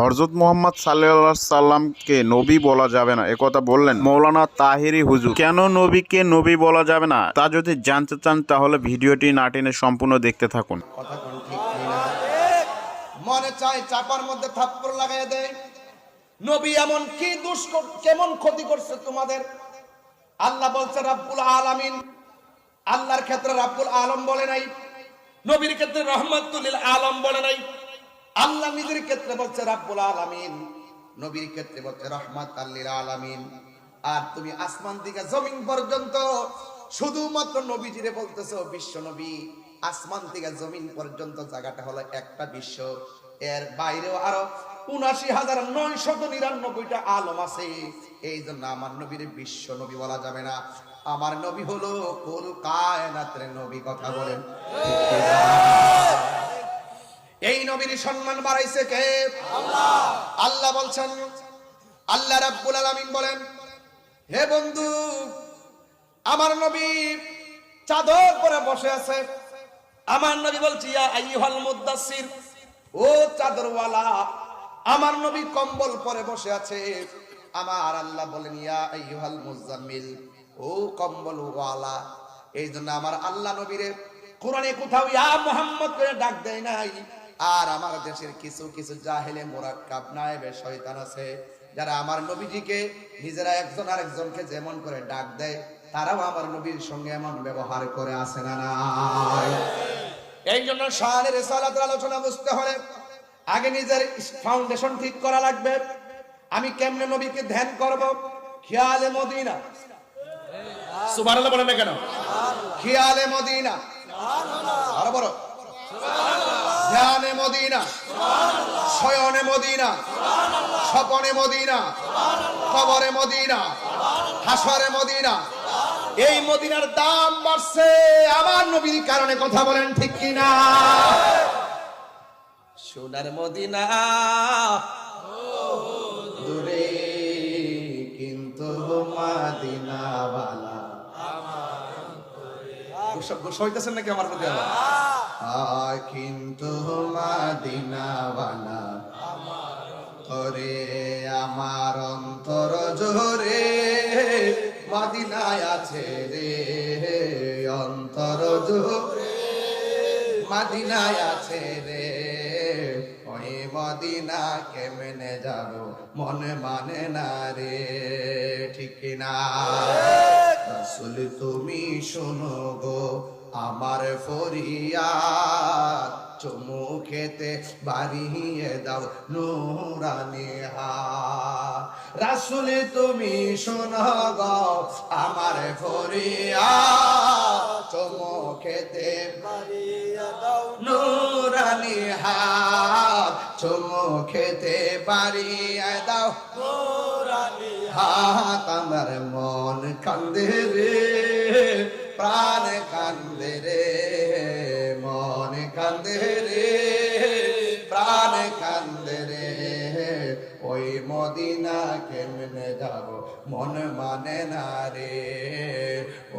হযরত মুহাম্মদ সাল্লাল্লাহু আলাইহি সাল্লামকে নবী বলা যাবে না একথা বললেন মৌলানা তাহিরি হুজুর। কেন নবীকে নবী বলা যাবে না তা যদি জানতে চান তাহলে ভিডিওটি না টেনে সম্পূর্ণ দেখতে থাকুন। কথা কোন ঠিক কিনা? মনে চায় চাপার মধ্যে থাপ্পড় লাগাই দেয়। নবী এমন কি দোষ কেমন ক্ষতি করছে তোমাদের? আল্লাহ বলছে রাব্বুল আলামিন। আল্লাহর ক্ষেত্রে রাব্বুল আলম বলে নাই, নবীর ক্ষেত্রে রহমাতুল লিল আলম বলে নাই। আল্লাহ নিজের ক্ষেত্রে বলছে রাব্বুল আলামিন, নবীর ক্ষেত্রে বলছে রহমাতুল লিল আলামিন। আর তুমি আসমান থেকে জমিন পর্যন্ত শুধুমাত্র নবীজিরে বলতেছো বিশ্ব নবী। আসমান থেকে জমিন পর্যন্ত জায়গাটা হলো একটা বিশ্ব, এর বাইরেও আরো ৭৯,৯৯৯টা আলম আছে। এই জন্য আমার নবীর বিশ্ব নবী বলা যাবে না। আমার নবী হলো কুল কায়নাতের নবী। কথা বলেন। এই নবীর সম্মান বাড়াইছে কে? আল্লাহ। আল্লাহ বলছেন, আল্লাহ রাব্বুল আলামিন বলেন, হে বন্ধু, আমার নবী চাদর পরে বসে আছে। আমার নবী বলছে ইয়া আইয়ুহাল মুদ্দাসসির, ও চাদরওয়ালা। আমার নবী কম্বল পরে বসে আছে। আমার আল্লাহ বলেন ইয়া আইয়ুহাল মুজাম্মিল, ও কম্বলওয়ালা। এই জন্য আমার আল্লাহ নবীরে কোরআনে কোথাও ইয়া মুহাম্মদ করে ডাক দেয় নাই। আর আমার দেশের কিছু কিছু জাহেলে মুরাক্কাব নায়েবে শয়তান আছে, যারা আমার নবীজিকে নিজেরা একজন আরেকজনকে যেমন করে ডাক দেয়, তারাও আমার নবীর সঙ্গে এমন ব্যবহার করে আসে না নাই? এই জন্য শানের রিসালাতের আলোচনা বুঝতে হলে আগে নিজের ফাউন্ডেশন ঠিক করা লাগবে। আমি কেমনে নবীকে ধ্যান করব? খেয়ালে মদিনা। সুবহানাল্লাহ বলেন না কেন? খেয়ালে মদিনা, আরো বড় ধ্যানে মদিনা, শয়নে মদিনা, স্বপনে মদিনা, কবরে মদিনা, হাসরে মদিনা। এই মদিনার দাম বাড়ছে আমার নবীর কারণে। কথা বলেন ঠিক কিনা? সোনার মদিনা দূরে কিন্তু মদিনা বালা। সইতেছেন নাকি আমার প্রতি? কিন্তু মদিনা বালা তোরে আমার অন্তর জোরে মদিনায় আছে রে, অন্তর জোরে মদিনায় আছে রে। ওই মদিনা কেমনে যাব মনে মানে না রে, ঠিক না? রাসূল তুমি শোনো গো আমার ফরিয়াদ, চুমু খেতে বাড়িয়ে দাও নূরানি হাত। রাসূল তুমি শোনো গো আমার ফরিয়াদ, চুমু খেতে বাড়িয়ে দাও নূরানি হাত, চুমু খেতে বাড়িয়ে দাও নূরানি হাত। আমার মন কান্দে রে, প্রাণ কান্দে রে, মন কান্দে রে, প্রাণ কান্দে রে। ওই মদিনা কেমনে যাব মন মানে না রে,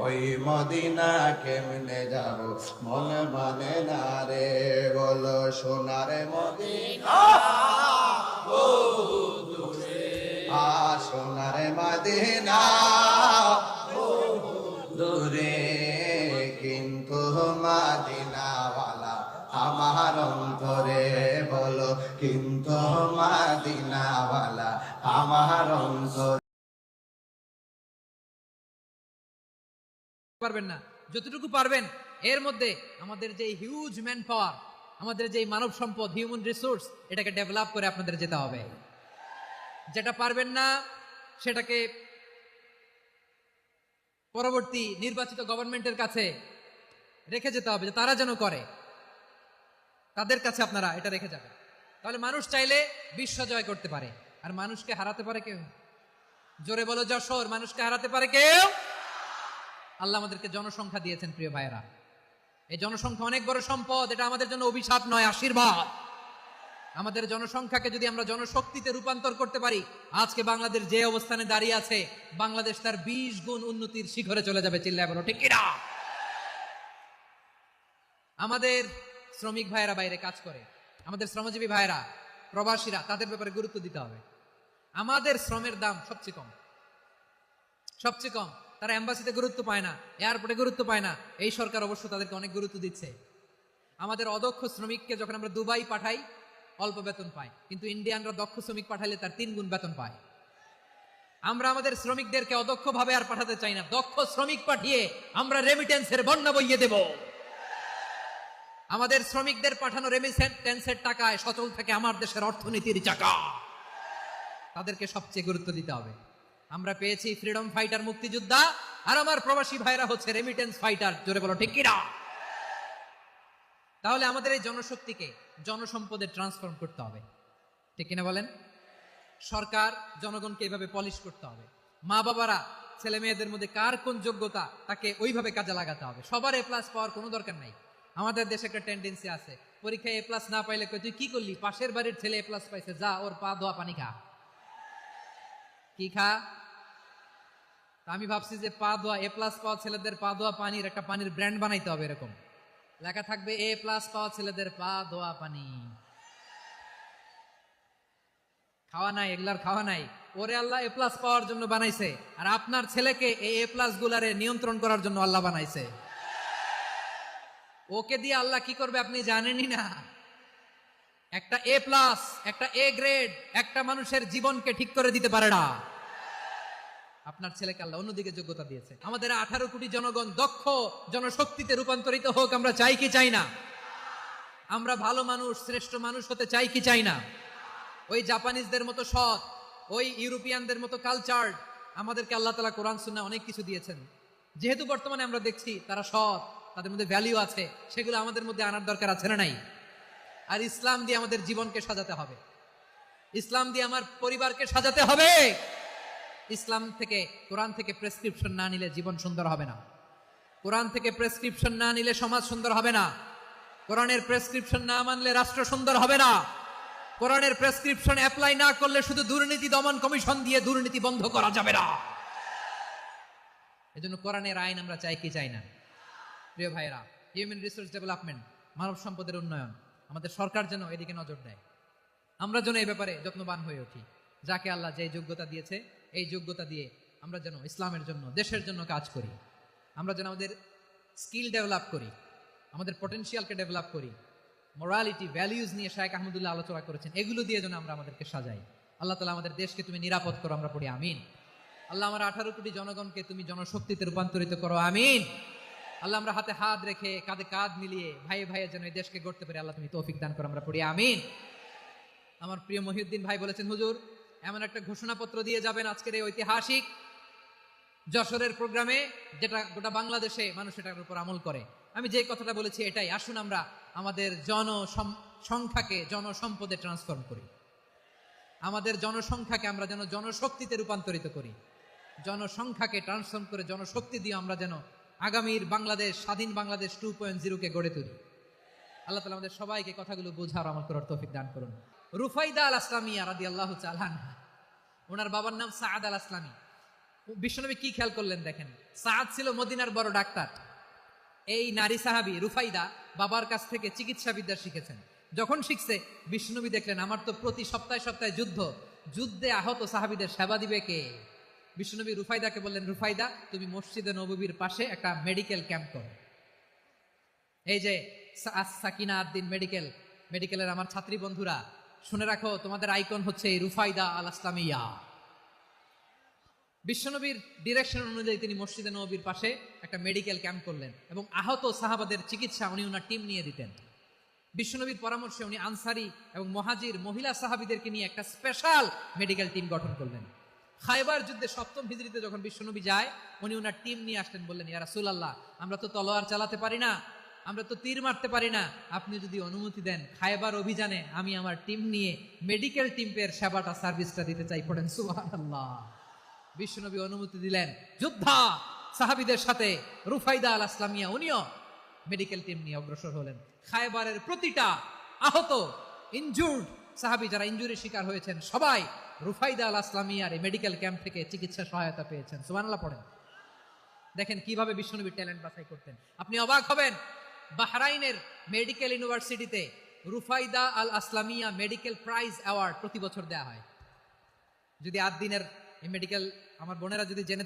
ওই মদিনা কেমনে যাব মন মানে না রে। বলো সোনার মদিনা সোনার মদিনা দূরে কিন্তু মদিনাওয়ালা আমার অন্তরে। বলো কিন্তু মদিনাওয়ালা আমার অন্তরে। পারবেন না, যতটুকু পারবেন এর মধ্যে আমাদের যে হিউজ ম্যান পাওয়ার, আমাদের যে মানব সম্পদ, হিউম্যান রিসোর্স, এটাকে ডেভেলপ করে আপনাদের যেতে হবে। যেটা পারবেন না সেটাকে পরবর্তী নির্বাচিত গভর্নমেন্টের কাছে রেখে যেতে হবে, যে তারা যেন করে, তাদের কাছে আপনারা এটা রেখে যাবেন। তাহলে মানুষ চাইলে বিশ্ব জয় করতে পারে, আর মানুষকে হারাতে পারে কেউ? জোরে বলো যশোর, মানুষকে হারাতে পারে কেউ? আল্লাহ আমাদেরকে জনসংখ্যা দিয়েছেন প্রিয় ভাইয়েরা। এই জনসংখ্যা অনেক বড় সম্পদ, এটা আমাদের জন্য অভিশাপ নয়, আশীর্বাদ। আমাদের জনসংখ্যাকে যদি আমরা জনশক্তিতে রূপান্তর করতে পারি, আজকে বাংলাদেশ যে অবস্থানে দাঁড়িয়ে আছে, বাংলাদেশ তার 20 গুণ উন্নতির শিখরে চলে যাবে। চিল্লায় বলো ঠিক কিনা? আমাদের শ্রমিক ভাইয়েরা বাইরে কাজ করে, আমাদের শ্রমজীবী ভাইয়েরা, প্রবাসীরা, তাদের ব্যাপারে গুরুত্ব দিতে হবে। আমাদের শ্রমের দাম সবচেয়ে কম, সবচেয়ে কম। তারা এম্বাসিতে গুরুত্ব পায় না, এয়ারপোর্টে গুরুত্ব পায় না। এই সরকার অবশ্য তাদেরকে অনেক গুরুত্ব দিচ্ছে। আমাদের অদক্ষ শ্রমিককে যখন আমরা দুবাই পাঠাই অল্প বেতন পায়, কিন্তু ইন্ডিয়ানরা দক্ষ শ্রমিক পাঠালে তার 3 গুণ বেতন পায়। আমরা আমাদের শ্রমিকদেরকে অদক্ষ ভাবে আর পাঠাতে চাই না, দক্ষ শ্রমিক পাঠিয়ে আমরা রেমিটেন্সের বন্যা বইয়ে দেব। আমাদের শ্রমিকদের পাঠানো রেমিটেন্সের টাকায় সচল থাকে আমার দেশের অর্থনীতির চাকা। তাদেরকে সবচেয়ে গুরুত্ব দিতে হবে। আমরা পেয়েছি ফ্রিডম ফাইটার, মুক্তিযোদ্ধা, আর আমার প্রবাসী ভাইরা হচ্ছে রেমিটেন্স ফাইটার। জোরে বলো ঠিক কিনা? তাহলে আমাদের এই জনশক্তিকে জনসম্পদে ট্রান্সফর্ম করতে হবে, ঠিক কিনা বলেন? সরকার জনগণকে এইভাবে পলিশ করতে হবে। মা বাবারা ছেলে মেয়েদের মধ্যে কার কোন যোগ্যতা তাকে ওইভাবে কাজে লাগাতে হবে। সবার এ প্লাস পাওয়ার কোনো দরকার নাই। আমাদের দেশে একটা টেন্ডেন্সি আছে, পরীক্ষায় এ প্লাস না পাইলে কই তুই কি করলি, পাশের বাড়ির ছেলে এ প্লাস পাইছে, যা ওর পা ধোয়া পানি খা। কি খা? আমি ভাবছি যে পা ধোয়া, এ প্লাস পাওয়া ছেলেদের পা ধোয়া পানির একটা পানির ব্র্যান্ড বানাইতে হবে। এরকম লেখা থাকবে, এ প্লাস পাওয়া ছেলেদের পা ধোয়া পানি। খাওয়া নাই, এগুলার খাওয়া নাই। ওরে আল্লাহ এ প্লাস পাওয়ার জন্য বানাইছে, আর আপনার ছেলেকে এই এ প্লাস গুলারে নিয়ন্ত্রণ করার জন্য আল্লাহ বানাইছে। ওকে দিয়ে আল্লাহ কি করবে আপনি জানেনই না। একটা এ প্লাস, একটা এ গ্রেড একটা মানুষের জীবনকে ঠিক করে দিতে পারে না। আপনার ছেলেকে আল্লাহ অন্যদিকে যোগ্যতা দিয়েছে। আমাদের 18 কোটি জনগণ দক্ষ জনশক্তিতে রূপান্তরিত হোক, আমরা চাই কি চাই না? আমরা ভালো মানুষ, শ্রেষ্ঠ মানুষ হতে চাই কি চাই না? ওই জাপানিজদের মতো সৎ, ওই ইউরোপিয়ানদের মতো কালচার্ড। আমাদেরকে আল্লাহ তাআলা কোরআন সুন্নাহ অনেক কিছু দিয়েছেন। যেহেতু বর্তমানে আমরা দেখছি তারা সৎ, তাদের মধ্যে ভ্যালিউ আছে, সেগুলো আমাদের মধ্যে আনার দরকার আছে না নাই? আর ইসলাম দিয়ে আমাদের জীবনকে সাজাতে হবে, ইসলাম দিয়ে আমার পরিবারকে সাজাতে হবে। ইসলাম থেকে, কোরআন থেকে প্রেসক্রিপশন না নিলে জীবন সুন্দর হবে না। কোরআন থেকে প্রেসক্রিপশন না নিলে সমাজ সুন্দর হবে না। কোরআনের প্রেসক্রিপশন না মানলে রাষ্ট্র সুন্দর হবে না। কোরআনের প্রেসক্রিপশন অ্যাপ্লাই না করলে শুধু দুর্নীতি দমন কমিশন দিয়ে দুর্নীতি বন্ধ করা যাবে না। এজন্য কোরআনের আইন আমরা চাই কি চাই না? প্রিয় ভাইরা, হিউম্যান রিসোর্স ডেভেলপমেন্ট, মানব সম্পদের উন্নয়ন, আমাদের সরকার যেন এদিকে নজর দেয়। আমরা যেন এই ব্যাপারে যত্নবান হয়ে উঠি। যাকে আল্লাহ যে যোগ্যতা দিয়েছে, এই যোগ্যতা দিয়ে আমরা যেন ইসলামের জন্য, দেশের জন্য কাজ করি। আমরা যেন আমাদের স্কিল ডেভেলপ করি, আমাদের পটেনশিয়ালকে ডেভেলপ করি। মোরালিটি, ভ্যালিউজ নিয়ে শায়েখ আহমদুল্লাহ আলোচনা করেছেন, এগুলো দিয়ে যেন আমরা আমাদেরকে সাজাই। আল্লাহ তাআলা আমাদের দেশকে তুমি নিরাপদ করো, আমরা পড়ি আমিন। আল্লাহ আমার 18 কোটি জনগণকে তুমি জনশক্তিতে রূপান্তরিত করো, আমিন। আল্লাহ আমরা হাতে হাত রেখে, কাঁধে কাঁধ মিলিয়ে ভাইয়ে ভাইয়ে যেন এই দেশকে গড়তে পারি, আল্লাহ তুমি তৌফিক দান করো, আমরা পড়ি আমিন। আমার প্রিয় মহিউদ্দিন ভাই বলেছেন, হুজুর এমন একটা ঘোষণাপত্র দিয়ে যাবেন আজকের এই ঐতিহাসিক যশোরের প্রোগ্রামে, যেটা গোটা বাংলাদেশে মানুষ এটার উপর আমল করে। আমি যে কথাটা বলেছি এটাই, আসুন আমরা আমাদের জনসংখ্যাকে জনসম্পদে ট্রান্সফর্ম করি। আমাদের জনসংখ্যাকে আমরা যেন জনশক্তিতে রূপান্তরিত করি। জনসংখ্যাকে ট্রান্সফর্ম করে জনশক্তি দিয়ে আমরা যেন আগামীর বাংলাদেশ, স্বাধীন বাংলাদেশ 2.0 কে গড়ে তুলি। আল্লাহ তাআলা আমাদের সবাইকে কথাগুলো বোঝার, আমল করার তৌফিক দান করুন। রুফাইদা আল আসলামিয়া রাদিয়াল্লাহু তাআলা আনহা, ওনার বাবার নাম সাআদ আল আসলামি। বিশ্বনবী কি খেয়াল করলেন দেখেন, সাআদ ছিল মদিনার বড় ডাক্তার। এই নারী সাহাবী রুফাইদা বাবার কাছ থেকে চিকিৎসা বিদ্যা শিখেছেন। যখন শিখছে, বিশ্বনবী দেখলেন আমার তো প্রতি সপ্তাহে সপ্তাহে যুদ্ধে আহত সাহাবীদের সেবা দিবে কে? বিশ্বনবী রুফাইদাকে বললেন, রুফাইদা তুমি মসজিদে নববীর পাশে একটা মেডিকেল ক্যাম্প করো। এই যে সাকিনা আদ্দিন মেডিকেলের আমার ছাত্রী বন্ধুরা, শুনে রাখো, তোমাদের আইকন হচ্ছে এই রুফাইদা আল আসলামিয়া। বিশ্বনবীর ডিরেকশন অনুযায়ী তিনি মসজিদে নববীর পাশে একটা মেডিকেল ক্যাম্প করলেন এবং আহত সাহাবাদের চিকিৎসা উনি ওনার টিম নিয়ে দিতেন। বিশ্বনবীর পরামর্শে উনি আনসারি এবং মুহাজির মহিলা সাহাবীদেরকে নিয়ে একটা স্পেশাল মেডিকেল টিম গঠন করলেন। খায়বার যুদ্ধে 7ম হিজরিতে যখন বিশ্বনবী যায়, উনি ওনার টিম নিয়ে আসলেন, বললেন, ইয়া রাসূলুল্লাহ, আমরা তো তলোয়ার চালাতে পারি না, আমরা তো তীর মারতে পারি না, আপনি যদি অনুমতি দেন খায়বার অভিযানে আমি আমার টিম নিয়ে মেডিকেল টিমের সেবাটা, সার্ভিসটা দিতে চাই। পড়েন সুবহানাল্লাহ। বিশ্বনবী অনুমতি দিলেন, যোদ্ধা সাহাবীদের সাথে রুফাইদা আল আসলামিয়া উনিও মেডিকেল টিম নিয়ে অগ্রসর হলেন। খায়বারের প্রতিটা আহত, ইনজুর্ড সাহাবী, যারা ইনজুরির শিকার হয়েছেন, সবাই রুফাইদা আল আসলামিয়ার এই মেডিকেল ক্যাম্প থেকে চিকিৎসা সহায়তা পেয়েছেন। সুবহানাল্লাহ পড়েন। দেখেন কিভাবে বিশ্বনবী ট্যালেন্ট বাছাই করতেন। আপনি অবাক হবেন, বাহরাইনের মেডিকেল ইউনিভার্সিটিতে রুফাইদা আল আসলামিয়া মেডিকেল প্রাইজ অ্যাওয়ার্ড প্রতি বছর দেওয়া হয়। যদি 8 দিনের এই মেডিকেল আমার বোনেরা যদি জেনে